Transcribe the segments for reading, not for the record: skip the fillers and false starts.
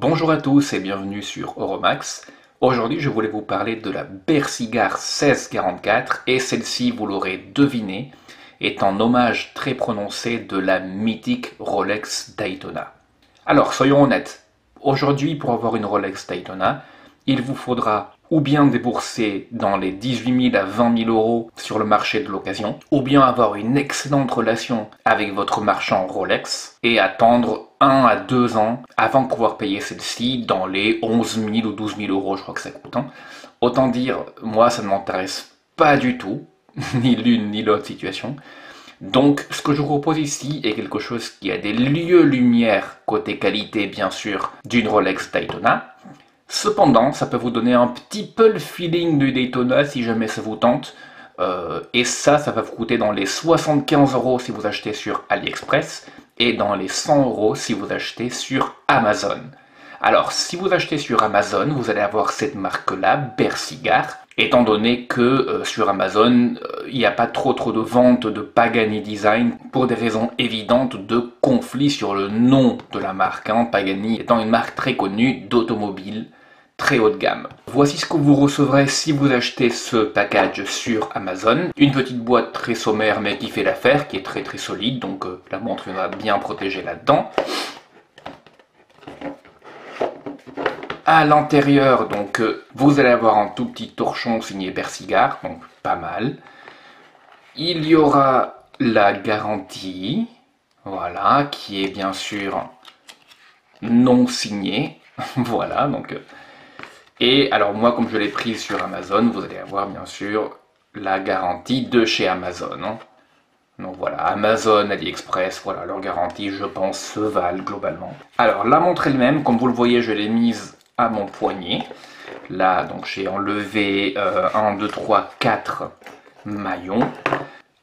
Bonjour à tous et bienvenue sur Euromax. Aujourd'hui, je voulais vous parler de la Bercigar 1644 et celle-ci, vous l'aurez deviné, est en hommage très prononcé de la mythique Rolex Daytona. Alors, soyons honnêtes, aujourd'hui, pour avoir une Rolex Daytona, il vous faudra ou bien débourser dans les 18 000 à 20 000 euros sur le marché de l'occasion, ou bien avoir une excellente relation avec votre marchand Rolex et attendre 1 à 2 ans avant de pouvoir payer celle-ci dans les 11 000 ou 12 000 euros, je crois que ça coûte. Autant dire, moi ça ne m'intéresse pas du tout, ni l'une ni l'autre situation. Donc ce que je vous propose ici est quelque chose qui a des lieux-lumière côté qualité bien sûr d'une Rolex Daytona. Cependant, ça peut vous donner un petit peu le feeling du Daytona si jamais ça vous tente. Et ça va vous coûter dans les 75 euros si vous achetez sur AliExpress et dans les 100 euros si vous achetez sur Amazon. Alors, si vous achetez sur Amazon, vous allez avoir cette marque-là, Bercigar, étant donné que sur Amazon, il n'y a pas trop de ventes de Pagani Design pour des raisons évidentes de conflit sur le nom de la marque. Pagani étant une marque très connue d'automobile très haut de gamme. Voici ce que vous recevrez si vous achetez ce package sur Amazon. Une petite boîte très sommaire mais qui fait l'affaire, qui est très solide, donc la montre viendra bien protégée là-dedans. À l'intérieur, donc, vous allez avoir un tout petit torchon signé Bercigar, donc pas mal. Il y aura la garantie, voilà, qui est bien sûr non signée, voilà, donc... Et alors moi, comme je l'ai prise sur Amazon, vous allez avoir bien sûr la garantie de chez Amazon. Donc voilà, Amazon, AliExpress, voilà, leur garantie, je pense, se valent globalement. Alors la montre elle-même, comme vous le voyez, je l'ai mise à mon poignet. Là, donc j'ai enlevé 1, 2, 3, 4 maillons.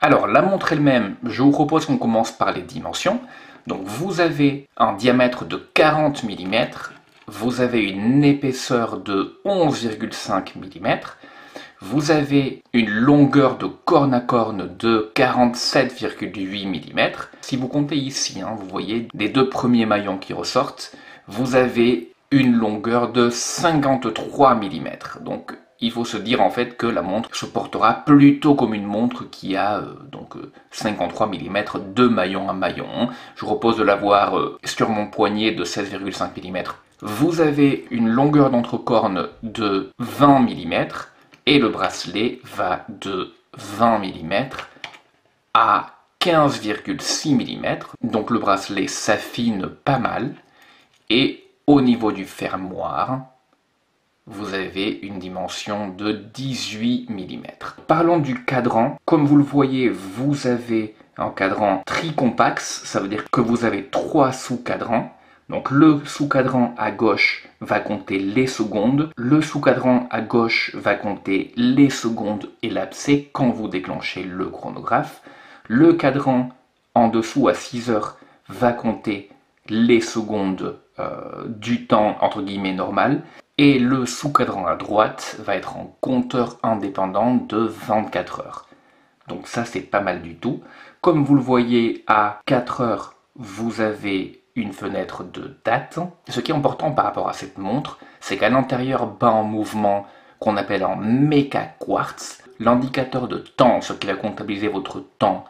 Alors la montre elle-même, je vous propose qu'on commence par les dimensions. Donc vous avez un diamètre de 40 mm. Vous avez une épaisseur de 11,5 mm, vous avez une longueur de corne à corne de 47,8 mm. Si vous comptez ici, vous voyez les deux premiers maillons qui ressortent, vous avez une longueur de 53 mm. Donc il faut se dire en fait que la montre se portera plutôt comme une montre qui a 53 mm de maillon à maillon. Je vous propose de l'avoir sur mon poignet de 16,5 mm. Vous avez une longueur d'entrecorne de 20 mm et le bracelet va de 20 mm à 15,6 mm. Donc le bracelet s'affine pas mal. Et au niveau du fermoir, vous avez une dimension de 18 mm. Parlons du cadran. Comme vous le voyez, vous avez un cadran tricompax. Ça veut dire que vous avez 3 sous-cadrans. Donc le sous-cadran à gauche va compter les secondes, le sous-cadran à gauche va compter les secondes et l'abcès quand vous déclenchez le chronographe, le cadran en dessous à 6 heures va compter les secondes du temps entre guillemets normal, et le sous-cadran à droite va être en compteur indépendant de 24 heures. Donc ça c'est pas mal du tout. Comme vous le voyez, à 4 heures, vous avez une fenêtre de date. Ce qui est important par rapport à cette montre, c'est qu'à l'intérieur bat en mouvement qu'on appelle en Mecha Quartz, l'indicateur de temps, ce qui va comptabiliser votre temps,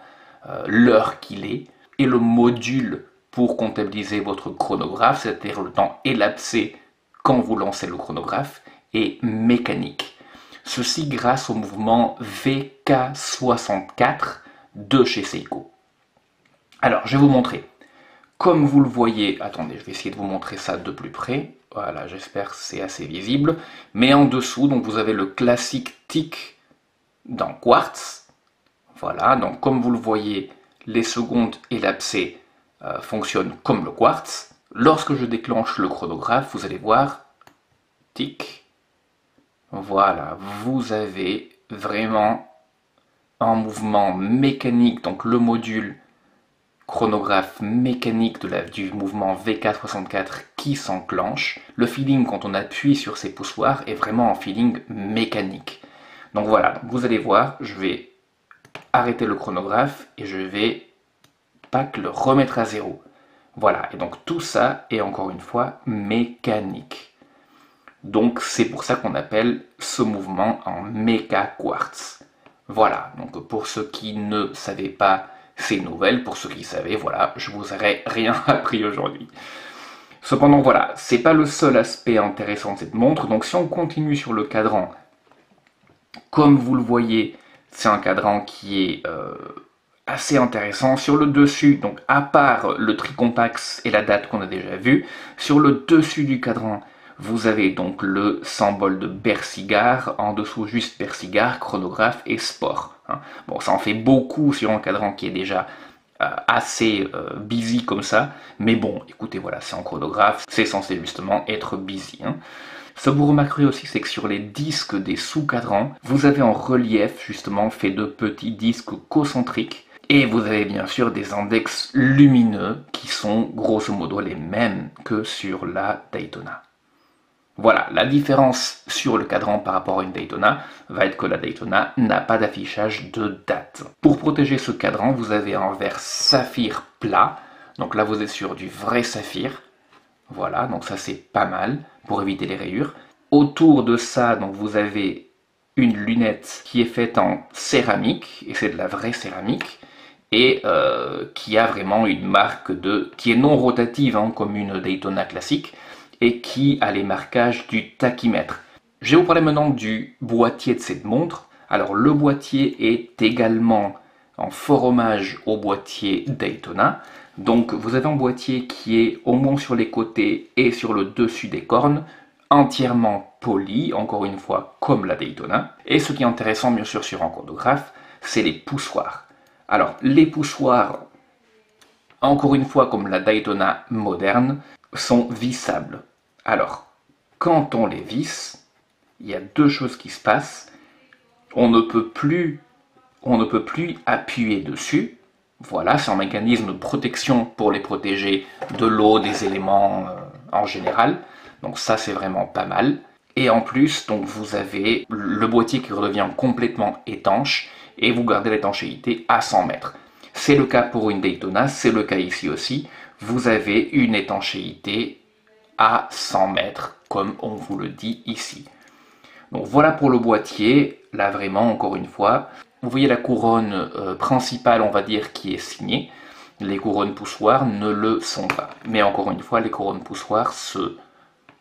l'heure qu'il est, et le module pour comptabiliser votre chronographe, c'est-à-dire le temps élapsé quand vous lancez le chronographe, est mécanique. Ceci grâce au mouvement VK64 de chez Seiko. Alors, je vais vous montrer. Comme vous le voyez, attendez, je vais essayer de vous montrer ça de plus près. Voilà, j'espère que c'est assez visible. Mais en dessous, donc vous avez le classique tic dans quartz. Voilà, donc comme vous le voyez, les secondes et l'abcès fonctionnent comme le quartz. Lorsque je déclenche le chronographe, vous allez voir, tic. Voilà, vous avez vraiment un mouvement mécanique, donc le module chronographe mécanique du mouvement VK64 qui s'enclenche. Le feeling quand on appuie sur ces poussoirs est vraiment un feeling mécanique. Donc voilà, vous allez voir, je vais arrêter le chronographe et je vais le remettre à zéro. Voilà, et donc tout ça est encore une fois mécanique. Donc c'est pour ça qu'on appelle ce mouvement en méca quartz. Voilà, donc pour ceux qui ne savaient pas ces nouvelles, pour ceux qui savaient, voilà, je vous aurais rien appris aujourd'hui. Cependant, voilà, c'est pas le seul aspect intéressant de cette montre, donc si on continue sur le cadran, comme vous le voyez, c'est un cadran qui est assez intéressant. Sur le dessus, donc à part le tricompax et la date qu'on a déjà vu, sur le dessus du cadran, vous avez donc le symbole de Bersigard, en dessous juste Bersigard, chronographe et sport. Bon, ça en fait beaucoup sur un cadran qui est déjà assez busy comme ça, mais bon, écoutez, voilà, c'est en chronographe, c'est censé justement être busy. Ce que vous remarquerez aussi, c'est que sur les disques des sous-cadrans, vous avez en relief justement fait de petits disques concentriques. Et vous avez bien sûr des index lumineux qui sont grosso modo les mêmes que sur la Daytona. Voilà, la différence sur le cadran par rapport à une Daytona va être que la Daytona n'a pas d'affichage de date. Pour protéger ce cadran, vous avez un verre saphir plat. Donc là, vous êtes sur du vrai saphir. Voilà, donc ça c'est pas mal pour éviter les rayures. Autour de ça, donc vous avez une lunette qui est faite en céramique, et c'est de la vraie céramique, et qui a vraiment une marque qui est non rotative, comme une Daytona classique, et qui a les marquages du tachymètre. Je vais vous parler maintenant du boîtier de cette montre. Alors le boîtier est également en fort hommage au boîtier Daytona. Donc vous avez un boîtier qui est au moins sur les côtés et sur le dessus des cornes, entièrement poli, encore une fois comme la Daytona. Et ce qui est intéressant bien sûr sur un chronographe, c'est les poussoirs. Alors les poussoirs, encore une fois comme la Daytona moderne, sont vissables. Alors, quand on les visse, il y a deux choses qui se passent. On ne peut plus appuyer dessus. Voilà, c'est un mécanisme de protection pour les protéger de l'eau, des éléments en général. Donc ça, c'est vraiment pas mal. Et en plus, donc vous avez le boîtier qui redevient complètement étanche et vous gardez l'étanchéité à 100 mètres. C'est le cas pour une Daytona, c'est le cas ici aussi. Vous avez une étanchéité à 100 mètres, comme on vous le dit ici. Donc voilà pour le boîtier, là vraiment, encore une fois. Vous voyez la couronne principale, on va dire, qui est signée. Les couronnes poussoirs ne le sont pas. Mais encore une fois, les couronnes poussoirs se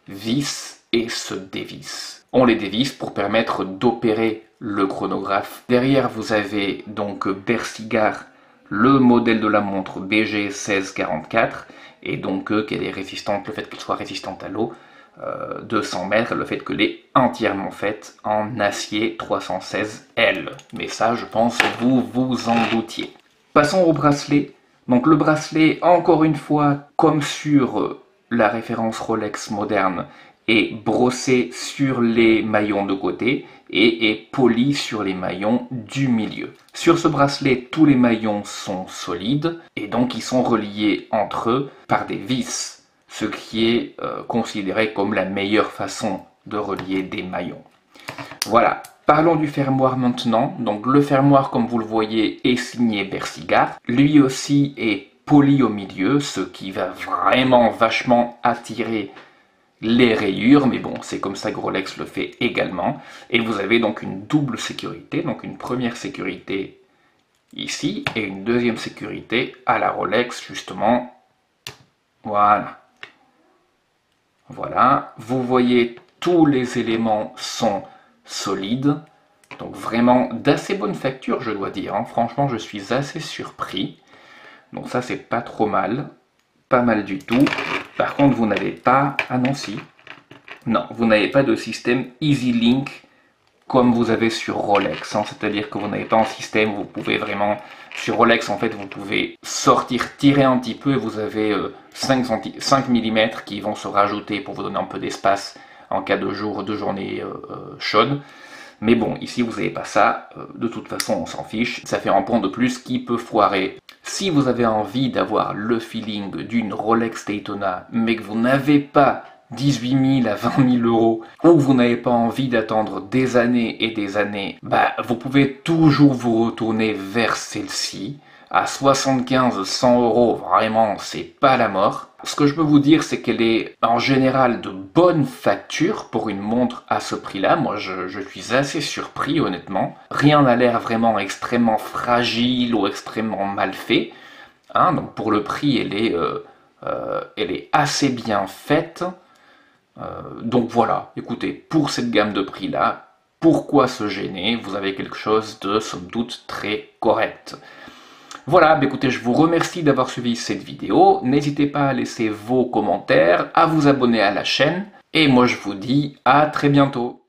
vissent et se dévissent. On les dévisse pour permettre d'opérer le chronographe. Derrière, vous avez donc Bersigard, le modèle de la montre BG1644, et donc qu'elle est résistante, le fait qu'elle soit résistante à l'eau, 200 mètres, le fait qu'elle est entièrement faite en acier 316L. Mais ça, je pense, vous vous en doutiez. Passons au bracelet. Donc le bracelet, encore une fois, comme sur la référence Rolex moderne, est brossé sur les maillons de côté et est poli sur les maillons du milieu. Sur ce bracelet, tous les maillons sont solides et donc ils sont reliés entre eux par des vis, ce qui est considéré comme la meilleure façon de relier des maillons. Voilà, parlons du fermoir maintenant. Donc le fermoir, comme vous le voyez, est signé Bersigard. Lui aussi est poli au milieu, ce qui va vraiment vachement attirer les rayures, mais bon, c'est comme ça que Rolex le fait également. Et vous avez donc une double sécurité, donc une première sécurité ici, et une deuxième sécurité à la Rolex, justement. Voilà. Voilà, vous voyez, tous les éléments sont solides, donc vraiment d'assez bonne facture, je dois dire. Franchement, je suis assez surpris. Donc ça, c'est pas trop mal, pas mal du tout. Par contre, vous n'avez pas... Ah non, si. Non, vous n'avez pas de système EasyLink comme vous avez sur Rolex. C'est-à-dire que vous n'avez pas un système où vous pouvez vraiment... Sur Rolex, en fait, vous pouvez sortir, tirer un petit peu et vous avez 5 mm qui vont se rajouter pour vous donner un peu d'espace en cas de journée chaude. Mais bon, ici, vous n'avez pas ça. De toute façon, on s'en fiche. Ça fait un point de plus qui peut foirer. Si vous avez envie d'avoir le feeling d'une Rolex Daytona, mais que vous n'avez pas 18 000 à 20 000 euros, ou vous n'avez pas envie d'attendre des années et des années, vous pouvez toujours vous retourner vers celle-ci. à 75, 100 euros, vraiment, c'est pas la mort. Ce que je peux vous dire, c'est qu'elle est en général de bonne facture pour une montre à ce prix-là. Moi, je suis assez surpris, honnêtement. Rien n'a l'air vraiment extrêmement fragile ou extrêmement mal fait. Hein, donc pour le prix, elle est assez bien faite. Donc voilà, écoutez, pour cette gamme de prix-là, pourquoi se gêner? Vous avez quelque chose de, somme toute, très correct. Voilà, écoutez, je vous remercie d'avoir suivi cette vidéo. N'hésitez pas à laisser vos commentaires, à vous abonner à la chaîne. Et moi, je vous dis à très bientôt.